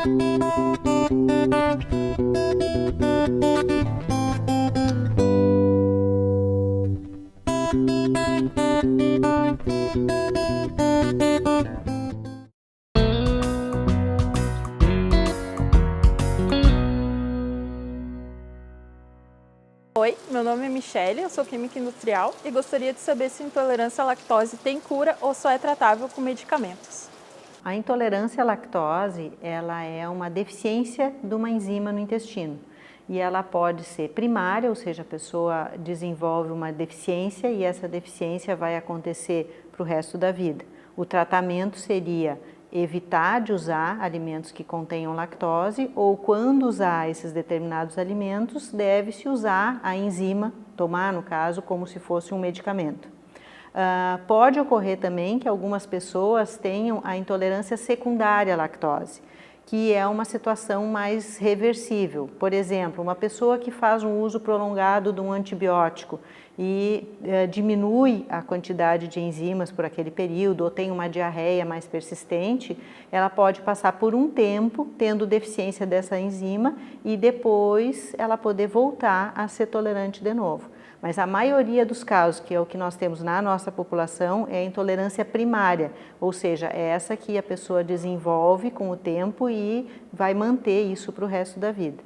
Oi, meu nome é Michele, eu sou química industrial e gostaria de saber se a intolerância à lactose tem cura ou só é tratável com medicamentos. A intolerância à lactose, ela é uma deficiência de uma enzima no intestino. E ela pode ser primária, ou seja, a pessoa desenvolve uma deficiência e essa deficiência vai acontecer para o resto da vida. O tratamento seria evitar de usar alimentos que contenham lactose ou quando usar esses determinados alimentos, deve-se usar a enzima, tomar no caso, como se fosse um medicamento. Pode ocorrer também que algumas pessoas tenham a intolerância secundária à lactose, que é uma situação mais reversível. Por exemplo, uma pessoa que faz um uso prolongado de um antibiótico e diminui a quantidade de enzimas por aquele período ou tem uma diarreia mais persistente, ela pode passar por um tempo tendo deficiência dessa enzima e depois ela poder voltar a ser tolerante de novo. Mas a maioria dos casos, que é o que nós temos na nossa população, é a intolerância primária, ou seja, é essa que a pessoa desenvolve com o tempo e vai manter isso para o resto da vida.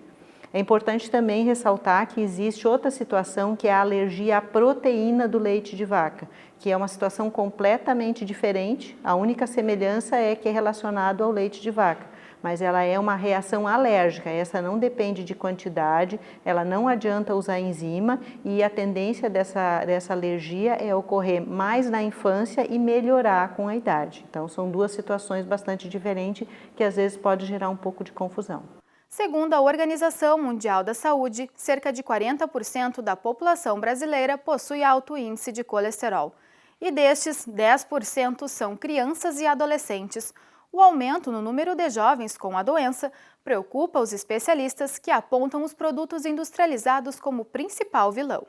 É importante também ressaltar que existe outra situação que é a alergia à proteína do leite de vaca, que é uma situação completamente diferente, a única semelhança é que é relacionado ao leite de vaca. Mas ela é uma reação alérgica, essa não depende de quantidade, ela não adianta usar enzima e a tendência dessa alergia é ocorrer mais na infância e melhorar com a idade. Então são duas situações bastante diferentes que às vezes pode gerar um pouco de confusão. Segundo a Organização Mundial da Saúde, cerca de 40% da população brasileira possui alto índice de colesterol. E destes, 10% são crianças e adolescentes. O aumento no número de jovens com a doença preocupa os especialistas que apontam os produtos industrializados como principal vilão.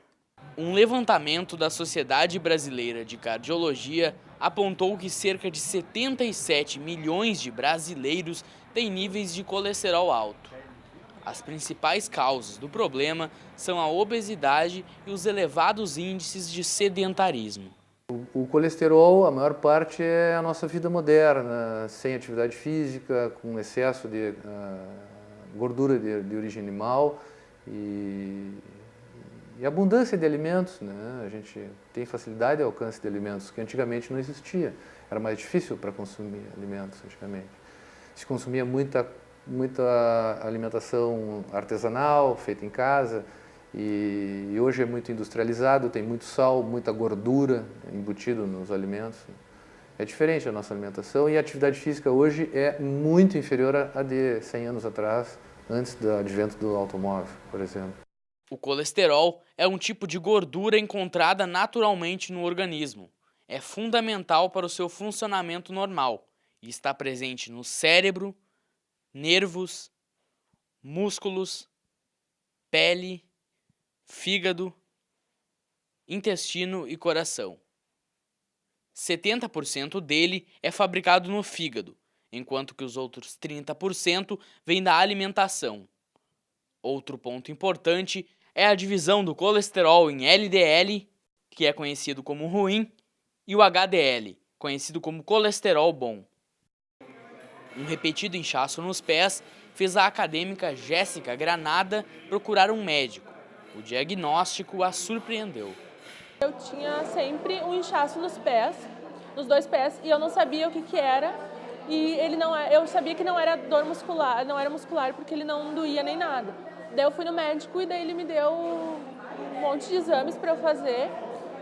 Um levantamento da Sociedade Brasileira de Cardiologia apontou que cerca de 77 milhões de brasileiros têm níveis de colesterol alto. As principais causas do problema são a obesidade e os elevados índices de sedentarismo. O colesterol, a maior parte é a nossa vida moderna, sem atividade física, com excesso de gordura de origem animal e abundância de alimentos, né? A gente tem facilidade ao alcance de alimentos que antigamente não existia. Era mais difícil para consumir alimentos antigamente. Se consumia muita alimentação artesanal, feita em casa, e hoje é muito industrializado, tem muito sal, muita gordura embutido nos alimentos. É diferente a nossa alimentação e a atividade física hoje é muito inferior à de 100 anos atrás, antes do advento do automóvel, por exemplo. O colesterol é um tipo de gordura encontrada naturalmente no organismo. É fundamental para o seu funcionamento normal e está presente no cérebro, nervos, músculos, pele, fígado, intestino e coração. 70% dele é fabricado no fígado, enquanto que os outros 30% vêm da alimentação. Outro ponto importante é a divisão do colesterol em LDL, que é conhecido como ruim, e o HDL, conhecido como colesterol bom. Um repetido inchaço nos pés fez a acadêmica Jéssica Granada procurar um médico. O diagnóstico a surpreendeu. Eu tinha sempre um inchaço nos pés, nos dois pés, e eu não sabia o que era. E eu sabia que não era dor muscular, não era muscular porque ele não doía nem nada. Daí eu fui no médico e daí ele me deu um monte de exames para eu fazer.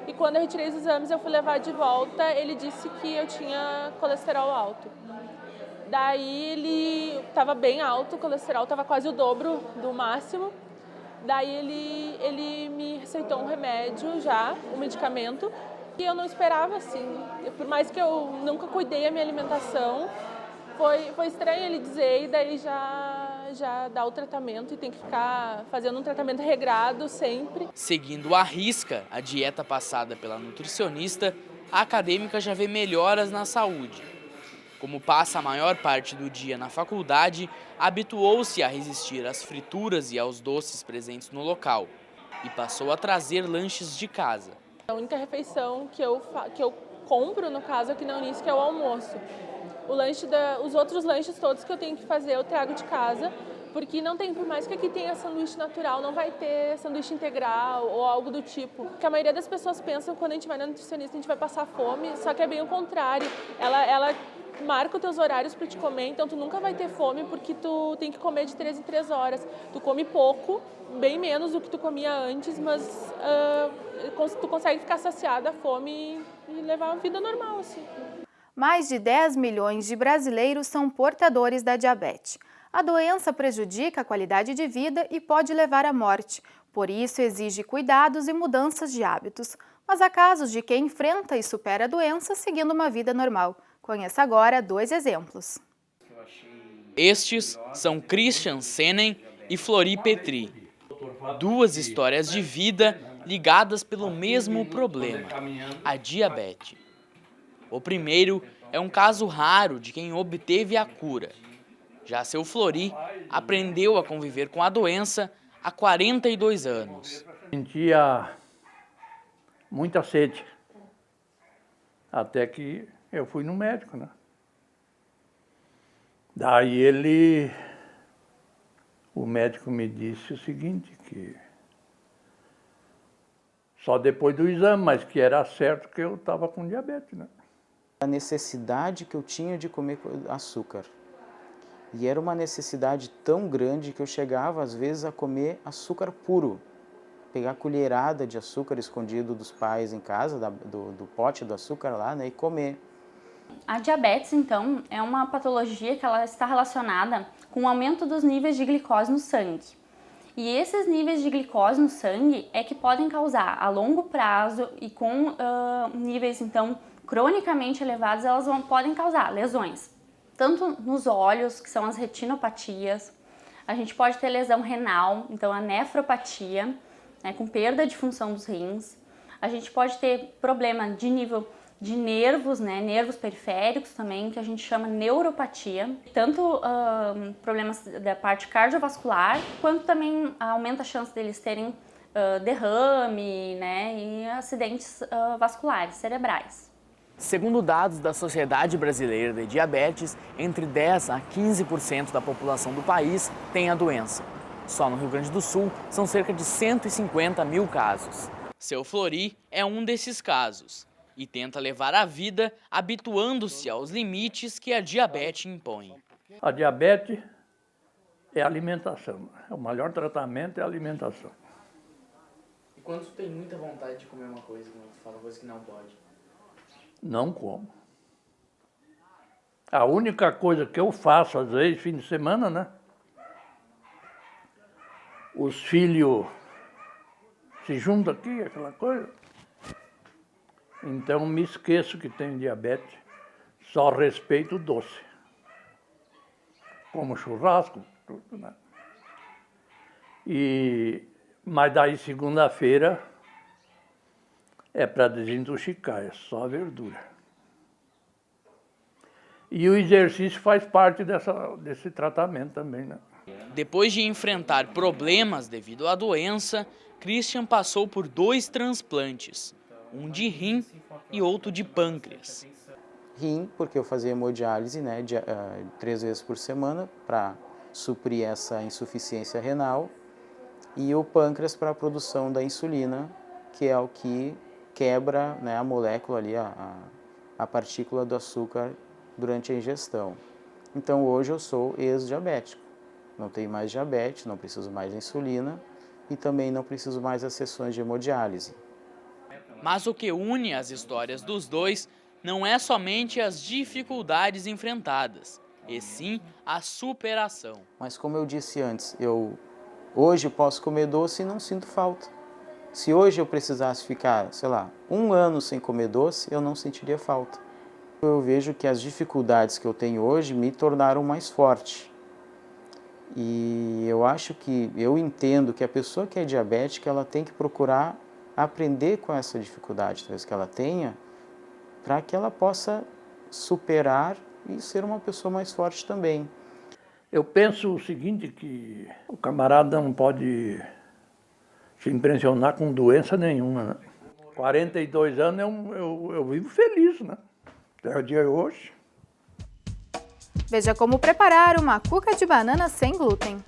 E quando eu retirei os exames, eu fui levar de volta, ele disse que eu tinha colesterol alto. Daí ele estava bem alto, o colesterol estava quase o dobro do máximo. Daí ele me receitou um remédio já, um medicamento, e eu não esperava assim. Por mais que eu nunca cuidei da minha alimentação, foi estranho ele dizer, e daí já dá o tratamento e tem que ficar fazendo um tratamento regrado sempre. Seguindo à risca a dieta passada pela nutricionista, a acadêmica já vê melhoras na saúde. Como passa a maior parte do dia na faculdade, habituou-se a resistir às frituras e aos doces presentes no local e passou a trazer lanches de casa. A única refeição que eu compro, no caso, aqui na Unisc, é o almoço. Os outros lanches todos que eu tenho que fazer eu trago de casa, porque não tem, por mais que aqui tenha sanduíche natural, não vai ter sanduíche integral ou algo do tipo. Porque a maioria das pessoas pensam que quando a gente vai na nutricionista a gente vai passar fome, só que é bem o contrário. Ela marca os teus horários para te comer, então tu nunca vai ter fome porque tu tem que comer de 3 em 3 horas. Tu come pouco, bem menos do que tu comia antes, mas tu consegue ficar saciada a fome e levar uma vida normal, assim. Mais de 10 milhões de brasileiros são portadores da diabetes. A doença prejudica a qualidade de vida e pode levar à morte. Por isso, exige cuidados e mudanças de hábitos. Mas há casos de quem enfrenta e supera a doença seguindo uma vida normal. Conheça agora 2 exemplos. Estes são Christian Senen e Flori Petri. 2 histórias de vida ligadas pelo mesmo problema, a diabetes. O primeiro é um caso raro de quem obteve a cura. Já seu Flori aprendeu a conviver com a doença há 42 anos. Sentia muita sede, até que eu fui no médico, né? Daí o médico me disse o seguinte, que só depois do exame, mas que era certo que eu estava com diabetes, né? A necessidade que eu tinha de comer açúcar. E era uma necessidade tão grande que eu chegava às vezes a comer açúcar puro. Pegar colherada de açúcar escondido dos pais em casa, do pote do açúcar lá, né, e comer. A diabetes, então, é uma patologia que ela está relacionada com o aumento dos níveis de glicose no sangue. E esses níveis de glicose no sangue é que podem causar a longo prazo e com níveis, então, cronicamente elevados, elas podem causar lesões. Tanto nos olhos, que são as retinopatias, a gente pode ter lesão renal, então a nefropatia, né, com perda de função dos rins. A gente pode ter problema de nível de nervos, né, nervos periféricos também, que a gente chama neuropatia. Tanto problemas da parte cardiovascular, quanto também aumenta a chance deles terem derrame, né, e acidentes vasculares cerebrais. Segundo dados da Sociedade Brasileira de Diabetes, entre 10% a 15% da população do país tem a doença. Só no Rio Grande do Sul são cerca de 150 mil casos. Seu Flori é um desses casos e tenta levar a vida habituando-se aos limites que a diabetes impõe. A diabetes é alimentação. O melhor tratamento é a alimentação. E quando tu tem muita vontade de comer uma coisa, quando tu fala coisa que não pode? Não como. A única coisa que eu faço, às vezes, fim de semana, né? Os filhos se juntam aqui, aquela coisa. Então, me esqueço que tenho diabetes. Só respeito o doce. Como churrasco, tudo, né? Mas daí, segunda-feira, é para desintoxicar, é só verdura. E o exercício faz parte desse tratamento também, né? Depois de enfrentar problemas devido à doença, Christian passou por 2 transplantes, um de rim e outro de pâncreas. Rim, porque eu fazia hemodiálise, né, 3 vezes por semana para suprir essa insuficiência renal, e o pâncreas para a produção da insulina, que é o que quebra, né, a molécula ali, a partícula do açúcar durante a ingestão. Então hoje eu sou ex-diabético, não tenho mais diabetes, não preciso mais de insulina e também não preciso mais das sessões de hemodiálise. Mas o que une as histórias dos dois não é somente as dificuldades enfrentadas, e sim a superação. Mas como eu disse antes, hoje posso comer doce e não sinto falta. Se hoje eu precisasse ficar, sei lá, 1 ano sem comer doce, eu não sentiria falta. Eu vejo que as dificuldades que eu tenho hoje me tornaram mais forte. E eu entendo que a pessoa que é diabética, ela tem que procurar aprender com essa dificuldade, talvez que ela tenha, para que ela possa superar e ser uma pessoa mais forte também. Eu penso o seguinte, que o camarada não pode se impressionar com doença nenhuma, né? 42 anos eu vivo feliz, né? Até o dia de hoje. Veja como preparar uma cuca de banana sem glúten.